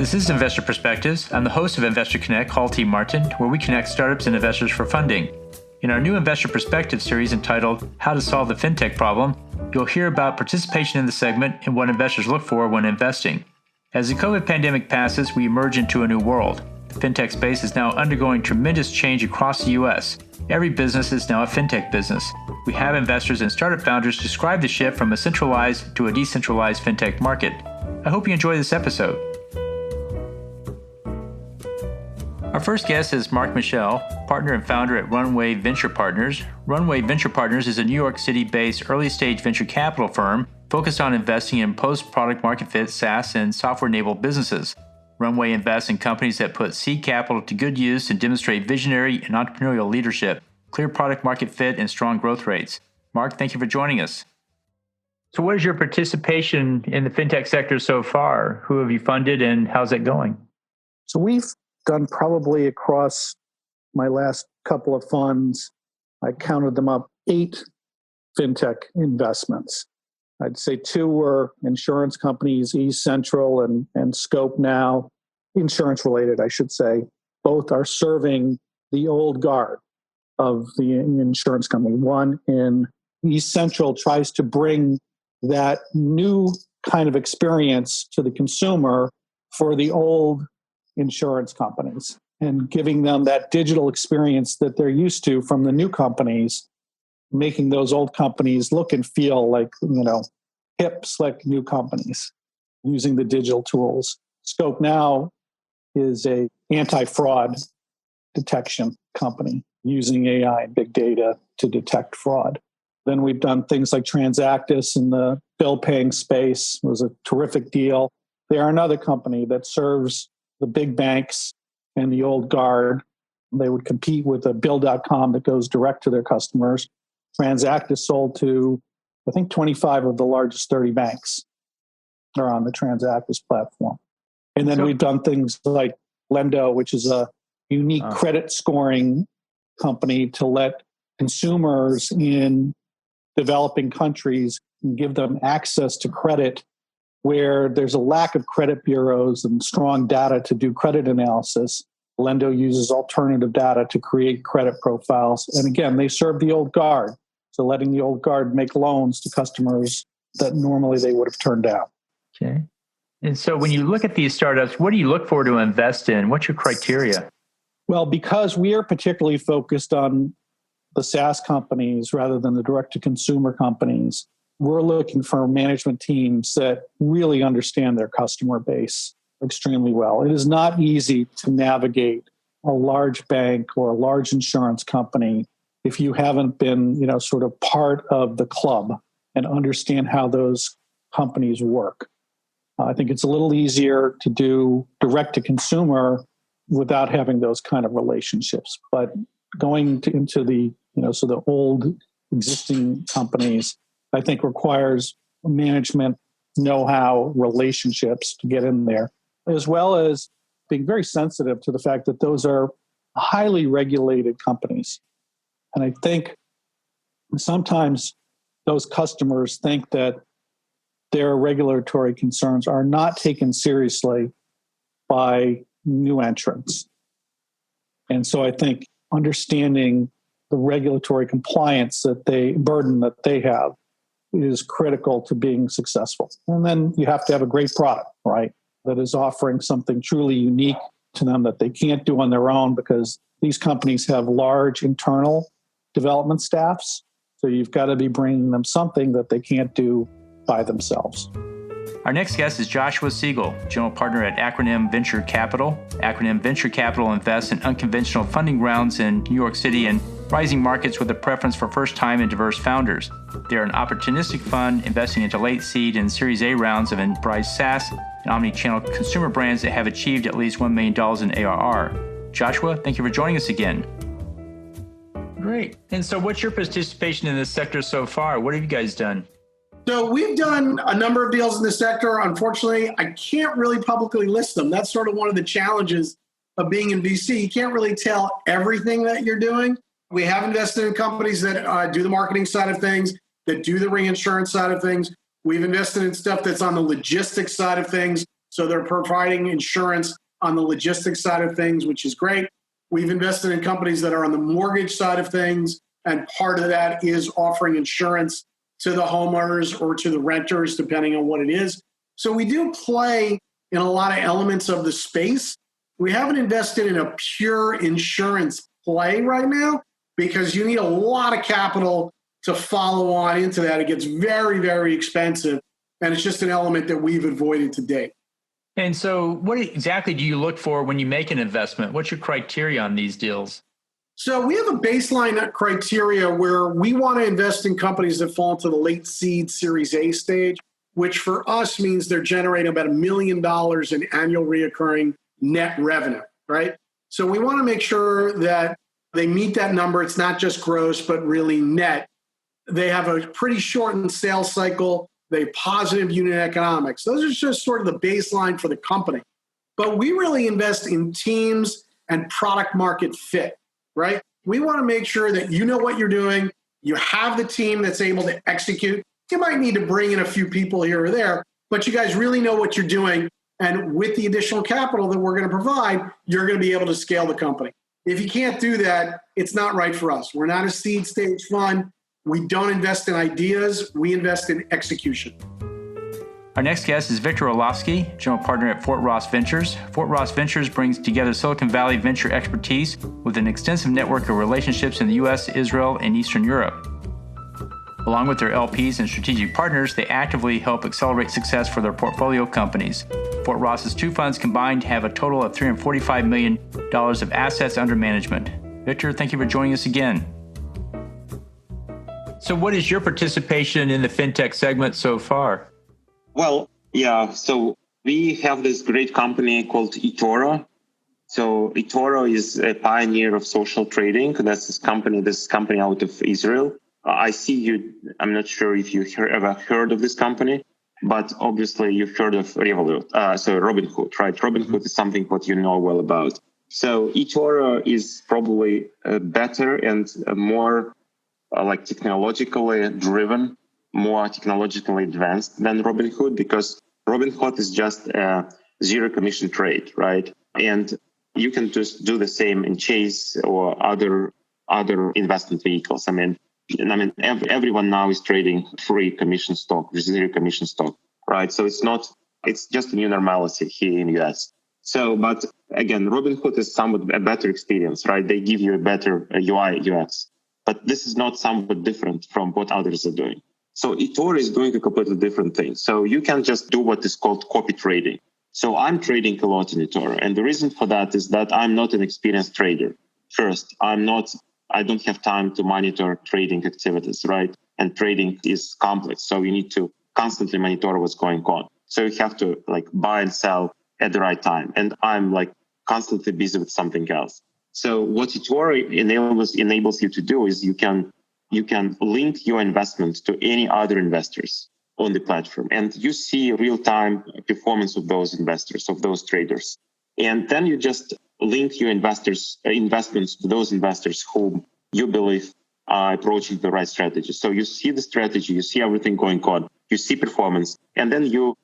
This is Investor Perspectives. I'm the host of Investor Connect, Hall T. Martin, where we connect startups and investors for funding. In our new Investor Perspectives series entitled How to Solve the Fintech Problem, you'll hear about participation in the segment and what investors look for when investing. As the COVID pandemic passes, we emerge into a new world. The fintech space is now undergoing tremendous change across the U.S. Every business is now a fintech business. We have investors and startup founders describe the shift from a centralized to a decentralized fintech market. I hope you enjoy this episode. Our first guest is Mark Michel, partner and founder at Runway Venture Partners. Runway Venture Partners is a New York City-based early-stage venture capital firm focused on investing in post-product market fit SaaS and software-enabled businesses. Runway invests in companies that put seed capital to good use and demonstrate visionary and entrepreneurial leadership, clear product market fit, and strong growth rates. Mark, thank you for joining us. So what is your participation in the fintech sector so far? Who have you funded and how's it going? So we've done probably across my last couple of funds, I counted them up, 8 fintech investments. I'd say 2 were insurance companies, eCentral and Scope Now, insurance related, I should say. Both are serving the old guard of the insurance company. One in eCentral tries to bring that new kind of experience to the consumer for the old insurance companies and giving them that digital experience that they're used to from the new companies, making those old companies look and feel like, hip, slick new companies using the digital tools. Scope Now is a anti-fraud detection company using AI and big data to detect fraud. Then we've done things like Transactus in the bill paying space. It was a terrific deal. They are another company that serves the big banks and the old guard. They would compete with a Bill.com that goes direct to their customers. Transactus sold to, I think, 25 of the largest 30 banks are on the Transactus platform. And then we've done things like Lendo, which is a unique credit scoring company to let consumers in developing countries give them access to credit where there's a lack of credit bureaus and strong data to do credit analysis. Lendo uses alternative data to create credit profiles. And again, they serve the old guard. So letting the old guard make loans to customers that normally they would have turned down. Okay. And so when you look at these startups, what do you look for to invest in? What's your criteria? Well, because we are particularly focused on the SaaS companies rather than the direct-to-consumer companies, we're looking for management teams that really understand their customer base extremely well. It is not easy to navigate a large bank or a large insurance company if you haven't been, sort of part of the club and understand how those companies work. I think it's a little easier to do direct-to-consumer without having those kind of relationships. But going into the, the old existing companies, I think requires management know-how, relationships to get in there, as well as being very sensitive to the fact that those are highly regulated companies. And I think sometimes those customers think that their regulatory concerns are not taken seriously by new entrants. And so I think understanding the regulatory compliance burden that they have is critical to being successful. And then you have to have a great product, right? That is offering something truly unique to them that they can't do on their own because these companies have large internal development staffs. So you've got to be bringing them something that they can't do by themselves. Our next guest is Joshua Siegel, general partner at Acronym Venture Capital. Acronym Venture Capital invests in unconventional funding rounds in New York City and rising markets with a preference for first-time and diverse founders. They are an opportunistic fund investing into late seed and Series A rounds of enterprise SaaS and omni-channel consumer brands that have achieved at least $1 million in ARR. Joshua, thank you for joining us again. Great. And so what's your participation in this sector so far? What have you guys done? So we've done a number of deals in this sector. Unfortunately, I can't really publicly list them. That's sort of one of the challenges of being in VC. You can't really tell everything that you're doing. We have invested in companies that do the marketing side of things, that do the reinsurance side of things. We've invested in stuff that's on the logistics side of things. So they're providing insurance on the logistics side of things, which is great. We've invested in companies that are on the mortgage side of things. And part of that is offering insurance to the homeowners or to the renters, depending on what it is. So we do play in a lot of elements of the space. We haven't invested in a pure insurance play right now because you need a lot of capital to follow on into that. It gets very, very expensive. And it's just an element that we've avoided to date. And so what exactly do you look for when you make an investment? What's your criteria on these deals? So we have a baseline criteria where we want to invest in companies that fall into the late seed Series A stage, which for us means they're generating about $1 million in annual reoccurring net revenue, right? So we want to make sure that they meet that number. It's not just gross, but really net. They have a pretty shortened sales cycle. They have positive unit economics. Those are just sort of the baseline for the company. But we really invest in teams and product market fit, right? We want to make sure that you know what you're doing. You have the team that's able to execute. You might need to bring in a few people here or there, but you guys really know what you're doing. And with the additional capital that we're going to provide, you're going to be able to scale the company. If you can't do that, it's not right for us. We're not a seed stage fund. We don't invest in ideas. We invest in execution. Our next guest is Victor Orlovsky, general partner at Fort Ross Ventures. Fort Ross Ventures brings together Silicon Valley venture expertise with an extensive network of relationships in the U.S., Israel, and Eastern Europe. Along with their LPs and strategic partners, they actively help accelerate success for their portfolio companies. Fort Ross's two funds combined have a total of $345 million of assets under management. Victor, thank you for joining us again. So what is your participation in the fintech segment so far? Well, yeah, so we have this great company called eToro. So eToro is a pioneer of social trading. That's this company out of Israel. I see you, I'm not sure if you ever heard of this company, but obviously you've heard of Robinhood, right? Robinhood is something what you know well about. So eToro is probably better and more like technologically driven, more technologically advanced than Robinhood, because Robinhood is just a zero commission trade, right? And you can just do the same in Chase or other investment vehicles. I mean, everyone now is trading free commission stock, zero commission stock, right? So it's just a new normality here in the US. So, but again, Robinhood is somewhat a better experience, right? They give you a better UI, UX. But this is not somewhat different from what others are doing. So eToro is doing a completely different thing. So you can just do what is called copy trading. So I'm trading a lot in eToro. And the reason for that is that I'm not an experienced trader. First, I don't have time to monitor trading activities, right? And trading is complex. So you need to constantly monitor what's going on. So you have to like buy and sell at the right time. And I'm like constantly busy with something else. So what eToro enables you to do is you can link your investments to any other investors on the platform, and you see real-time performance of those investors, of those traders. And then you just link your investments to those investors whom you believe are approaching the right strategy. So you see the strategy, you see everything going on, you see performance, and then you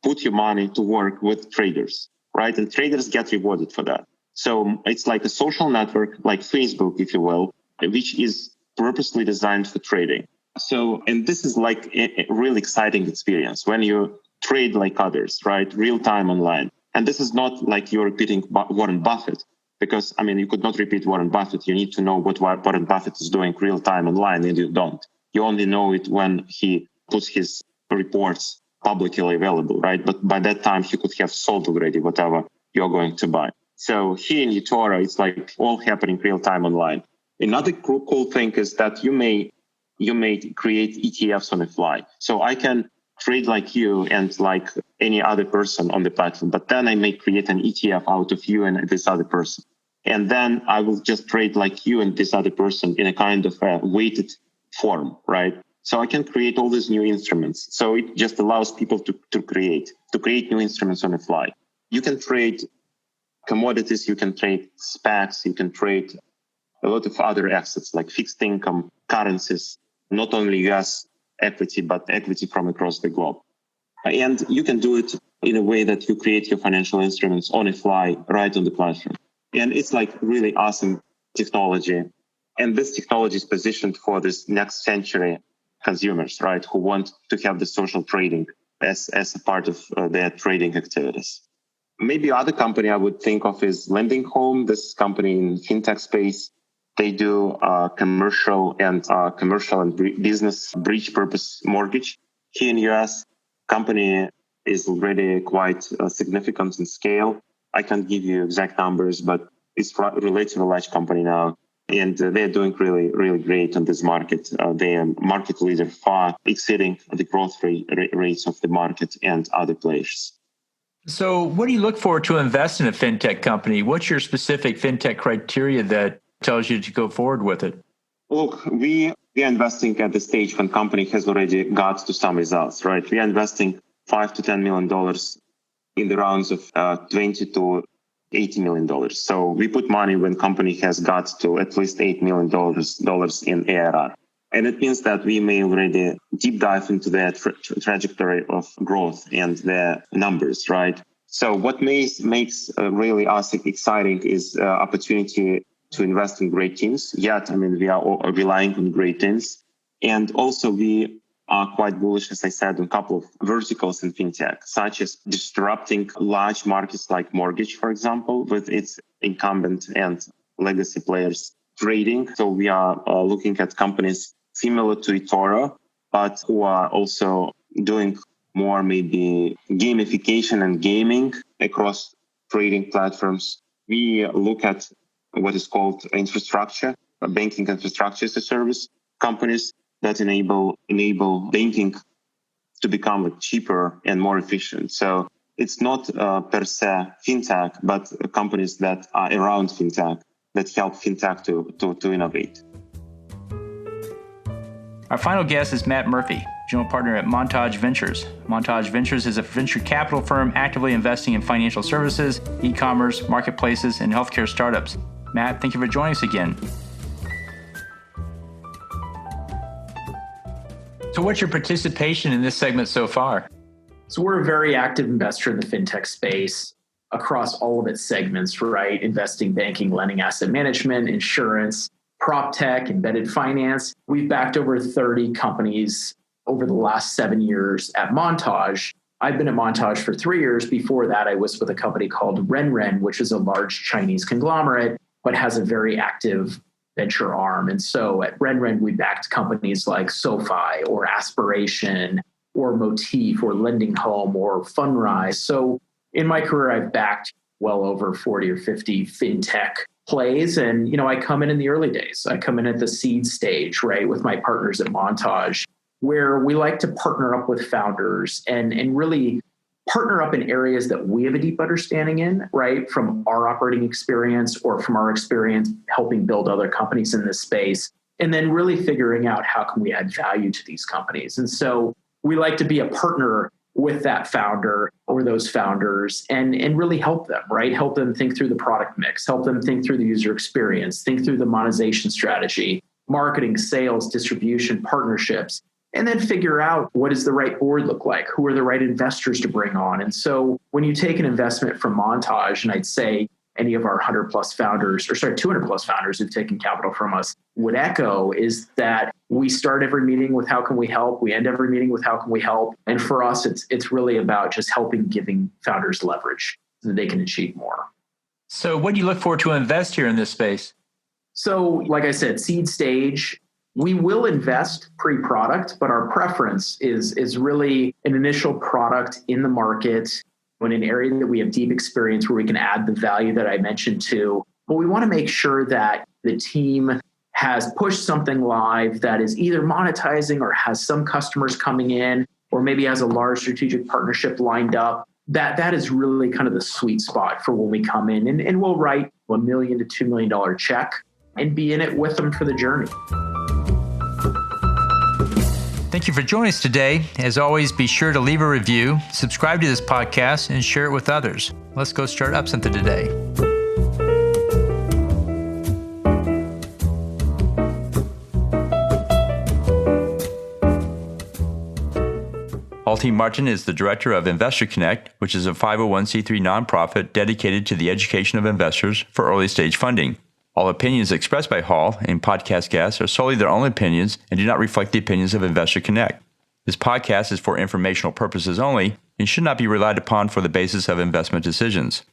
put your money to work with traders, right? And traders get rewarded for that. So it's like a social network, like Facebook, if you will, which is purposely designed for trading. So, and this is like a really exciting experience when you trade like others, right? Real time online. And this is not like you're repeating Warren Buffett, because, I mean, you could not repeat Warren Buffett. You need to know what Warren Buffett is doing real time online, and you don't. You only know it when he puts his reports publicly available, right? But by that time, he could have sold already whatever you're going to buy. So here in eToro, it's like all happening real time online. Another cool thing is that you may create ETFs on the fly. So I can trade like you and like any other person on the platform, but then I may create an ETF out of you and this other person. And then I will just trade like you and this other person in a kind of a weighted form, right? So I can create all these new instruments. So it just allows people to create new instruments on the fly. You can trade commodities, you can trade SPACs, you can trade a lot of other assets like fixed income, currencies, not only US equity, but equity from across the globe. And you can do it in a way that you create your financial instruments on a fly right on the platform. And it's like really awesome technology. And this technology is positioned for this next century consumers, right, who want to have the social trading as a part of their trading activities. Maybe other company I would think of is Lending Home. This company in fintech space. They do commercial and business breach purpose mortgage. Here in US, company is already quite significant in scale. I can't give you exact numbers, but it's relatively large company now. And they're doing really, really great on this market. They are market leader, far exceeding the growth rates of the market and other players. So what do you look for to invest in a fintech company? What's your specific fintech criteria that tells you to go forward with it? Look, we are investing at the stage when company has already got to some results, right? We are investing $5 to $10 million in the rounds of $20 to $80 million. So we put money when company has got to at least $8 million in ARR. And it means that we may already deep dive into their trajectory of growth and their numbers, right? So what makes really us exciting is opportunity to invest in great teams. Yet, we are all relying on great teams. And also we are quite bullish, as I said, on a couple of verticals in fintech, such as disrupting large markets like mortgage, for example, with its incumbent and legacy players trading. So we are looking at companies similar to eToro, but who are also doing more maybe gamification and gaming across trading platforms. We look at what is called infrastructure, banking infrastructure as a service companies that enable banking to become cheaper and more efficient. So it's not per se fintech, but companies that are around fintech that help fintech to innovate. Our final guest is Matt Murphy, general partner at Montage Ventures. Montage Ventures is a venture capital firm actively investing in financial services, e-commerce, marketplaces, and healthcare startups. Matt, thank you for joining us again. So what's your participation in this segment so far? So we're a very active investor in the fintech space across all of its segments, right? Investing, banking, lending, asset management, insurance, prop tech, embedded finance. We've backed over 30 companies over the last 7 years at Montage. I've been at Montage for 3 years. Before that, I was with a company called RenRen, which is a large Chinese conglomerate, but has a very active venture arm. And so at RenRen, we backed companies like SoFi or Aspiration or Motif or Lending Home or Fundrise. So in my career, I've backed well over 40 or 50 fintech plays. And, I come in the early days. I come in at the seed stage, right, with my partners at Montage, where we like to partner up with founders and really partner up in areas that we have a deep understanding in, right, from our operating experience or from our experience helping build other companies in this space, and then really figuring out how can we add value to these companies. And so we like to be a partner with that founder or those founders and really help them, right? Help them think through the product mix, help them think through the user experience, think through the monetization strategy, marketing, sales, distribution, partnerships, and then figure out what does the right board look like? Who are the right investors to bring on? And so when you take an investment from Montage, and I'd say any of our 200 plus founders who've taken capital from us would echo, is that we start every meeting with how can we help? We end every meeting with how can we help? And for us, it's really about just giving founders leverage so that they can achieve more. So what do you look for to invest here in this space? So like I said, seed stage, we will invest pre-product, but our preference is really an initial product in the market in an area that we have deep experience where we can add the value that I mentioned to. But we want to make sure that the team has pushed something live that is either monetizing or has some customers coming in, or maybe has a large strategic partnership lined up. That is really kind of the sweet spot for when we come in, and we'll write $1 million to $2 million check and be in it with them for the journey. Thank you for joining us today. As always, be sure to leave a review, subscribe to this podcast, and share it with others. Let's go start up something today. T. Martin is the director of Investor Connect, which is a 501c3 nonprofit dedicated to the education of investors for early stage funding. All opinions expressed by Hall and podcast guests are solely their own opinions and do not reflect the opinions of Investor Connect. This podcast is for informational purposes only and should not be relied upon for the basis of investment decisions.